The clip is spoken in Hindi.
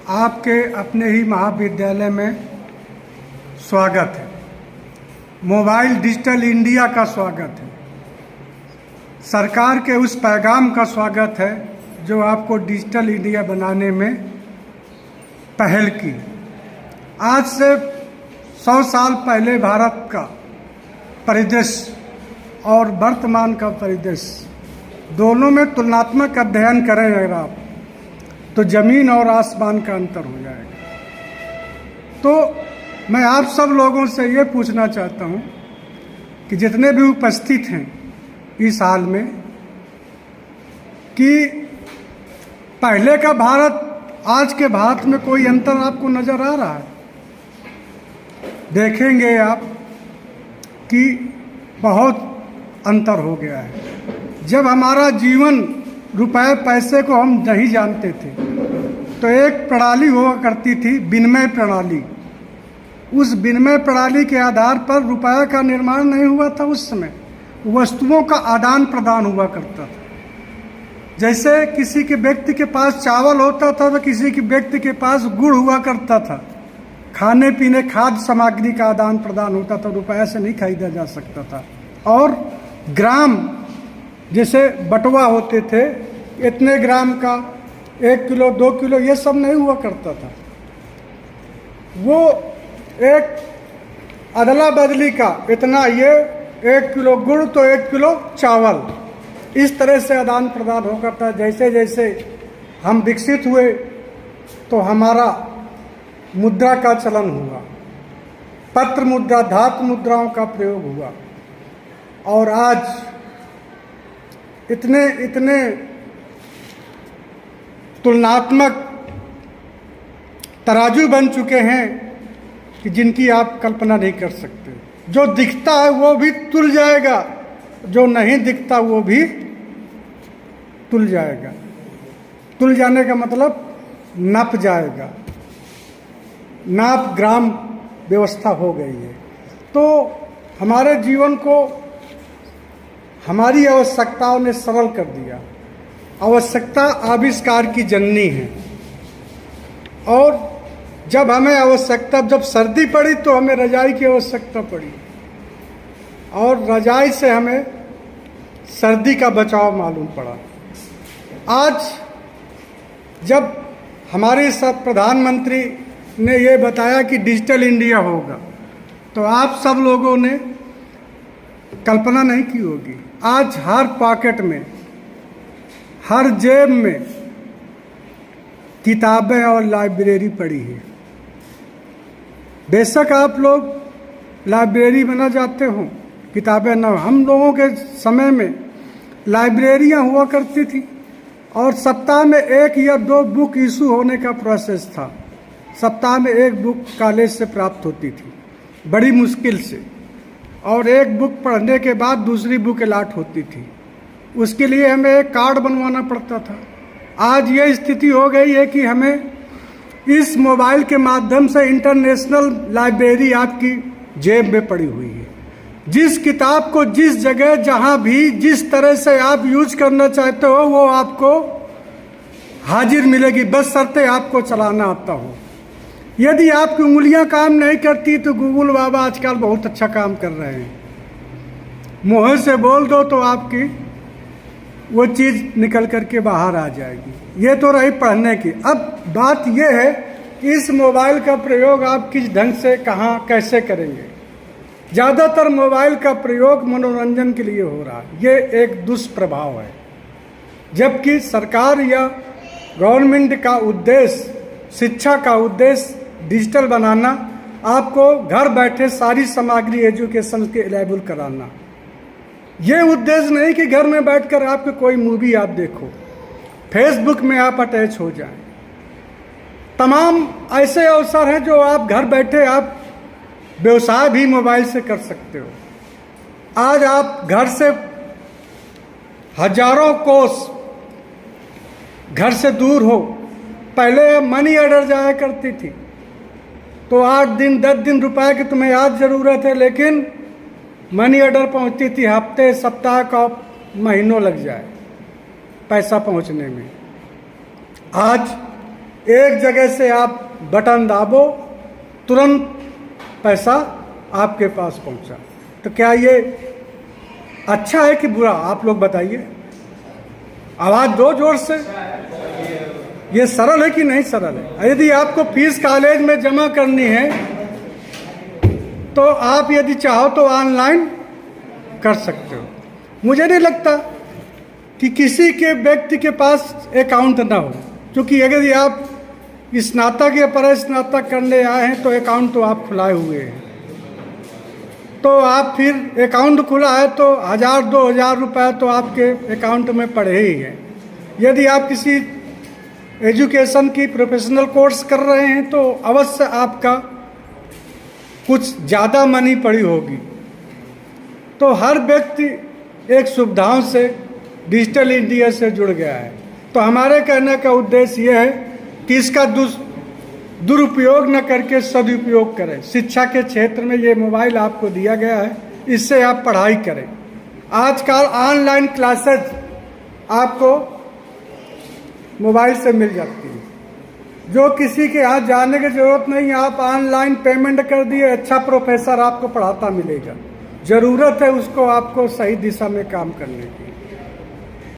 आपके अपने ही महाविद्यालय में स्वागत है। मोबाइल डिजिटल इंडिया का स्वागत है। सरकार के उस पैगाम का स्वागत है जो आपको डिजिटल इंडिया बनाने में पहल की। आज से 100 साल पहले भारत का परिदृश्य और वर्तमान का परिदृश्य दोनों में तुलनात्मक अध्ययन करें अगर आप, तो ज़मीन और आसमान का अंतर हो जाएगा। तो मैं आप सब लोगों से ये पूछना चाहता हूँ कि जितने भी उपस्थित हैं इस हाल में, कि पहले का भारत आज के भारत में कोई अंतर आपको नज़र आ रहा है? देखेंगे आप कि बहुत अंतर हो गया है। जब हमारा जीवन रुपए पैसे को हम नहीं जानते थे तो एक प्रणाली हुआ करती थी, विनिमय प्रणाली। उस विनिमय प्रणाली के आधार पर रुपये का निर्माण नहीं हुआ था। उस समय वस्तुओं का आदान प्रदान हुआ करता था। जैसे किसी के व्यक्ति के पास चावल होता था तो किसी के व्यक्ति के पास गुड़ हुआ करता था। खाने पीने खाद्य सामग्री का आदान प्रदान होता था, रुपये से नहीं खरीदा जा सकता था। और ग्राम जैसे बटवा होते थे, इतने ग्राम का 1 किलो 2 किलो ये सब नहीं हुआ करता था। वो एक अदला बदली का इतना, ये 1 किलो गुड़ तो 1 किलो चावल, इस तरह से आदान प्रदान हो करता। जैसे जैसे हम विकसित हुए तो हमारा मुद्रा का चलन हुआ, पत्र मुद्रा धातु मुद्राओं का प्रयोग हुआ। और आज इतने तुलनात्मक तराजू बन चुके हैं कि जिनकी आप कल्पना नहीं कर सकते। जो दिखता है वो भी तुल जाएगा, जो नहीं दिखता वो भी तुल जाएगा। तुल जाने का मतलब नप जाएगा। नाप ग्राम व्यवस्था हो गई है। तो हमारे जीवन को हमारी आवश्यकताओं ने सरल कर दिया। आवश्यकता आविष्कार की जननी है। और जब हमें आवश्यकता, जब सर्दी पड़ी तो हमें रजाई की आवश्यकता पड़ी, और रजाई से हमें सर्दी का बचाव मालूम पड़ा। आज जब हमारे साथ प्रधानमंत्री ने ये बताया कि डिजिटल इंडिया होगा, तो आप सब लोगों ने कल्पना नहीं की होगी। आज हर पॉकेट में, हर जेब में किताबें और लाइब्रेरी पड़ी है। बेशक आप लोग लाइब्रेरी में न जाते हो, किताबें न, हम लोगों के समय में लाइब्रेरियां हुआ करती थी और सप्ताह में 1 या 2 बुक इशू होने का प्रोसेस था। सप्ताह में 1 बुक कॉलेज से प्राप्त होती थी, बड़ी मुश्किल से, और 1 बुक पढ़ने के बाद दूसरी बुक अलॉट होती थी। उसके लिए हमें एक कार्ड बनवाना पड़ता था। आज ये स्थिति हो गई है कि हमें इस मोबाइल के माध्यम से इंटरनेशनल लाइब्रेरी आपकी जेब में पड़ी हुई है। जिस किताब को जिस जगह, जहाँ भी, जिस तरह से आप यूज करना चाहते हो वो आपको हाजिर मिलेगी, बशर्ते आपको चलाना आता हो। यदि आपकी उंगलियां काम नहीं करती तो गूगल बाबा आजकल बहुत अच्छा काम कर रहे हैं। मुँह से बोल दो तो आपकी वो चीज़ निकल करके बाहर आ जाएगी। ये तो रही पढ़ने की। अब बात ये है कि इस मोबाइल का प्रयोग आप किस ढंग से, कहाँ, कैसे करेंगे। ज़्यादातर मोबाइल का प्रयोग मनोरंजन के लिए हो रहा है। ये एक दुष्प्रभाव है। जबकि सरकार या गवर्नमेंट का उद्देश्य, शिक्षा का उद्देश्य डिजिटल बनाना, आपको घर बैठे सारी सामग्री एजुकेशन के अवेलेबल कराना। ये उद्देश्य नहीं कि घर में बैठकर आपको कोई मूवी आप देखो, फेसबुक में आप अटैच हो जाएं। तमाम ऐसे अवसर हैं जो आप घर बैठे आप व्यवसाय भी मोबाइल से कर सकते हो। आज आप घर से हजारों कोस घर से दूर हो। पहले मनी ऑर्डर जाया करती थी तो 8 दिन 10 दिन रुपए की तुम्हें आज ज़रूरत है, लेकिन मनी ऑर्डर पहुंचती थी हफ्ते, सप्ताह का, महीनों लग जाए पैसा पहुंचने में। आज एक जगह से आप बटन दाबो, तुरंत पैसा आपके पास पहुंचा। तो क्या ये अच्छा है कि बुरा? आप लोग बताइए, आवाज दो जोर से। ये सरल है कि नहीं सरल है? यदि आपको फीस कॉलेज में जमा करनी है तो आप यदि चाहो तो ऑनलाइन कर सकते हो। मुझे नहीं लगता कि किसी के व्यक्ति के पास अकाउंट ना हो, क्योंकि अगर आप स्नातक या परास्नातक करने आए हैं तो अकाउंट तो आप खुलाए हुए हैं। तो आप फिर अकाउंट खुला है तो 1000-2000 रुपये तो आपके अकाउंट में पड़े ही हैं। यदि आप किसी एजुकेशन की प्रोफेशनल कोर्स कर रहे हैं तो अवश्य आपका कुछ ज़्यादा मनी पड़ी होगी। तो हर व्यक्ति एक सुविधाओं से डिजिटल इंडिया से जुड़ गया है। तो हमारे कहने का उद्देश्य यह है कि इसका दुरुपयोग न करके सदुपयोग करें। शिक्षा के क्षेत्र में ये मोबाइल आपको दिया गया है, इससे आप पढ़ाई करें। आजकल ऑनलाइन क्लासेज आपको मोबाइल से मिल जाती है, जो किसी के यहाँ जाने की जरूरत नहीं। आप ऑनलाइन पेमेंट कर दिए, अच्छा प्रोफेसर आपको पढ़ाता मिलेगा। ज़रूरत है उसको आपको सही दिशा में काम करने की।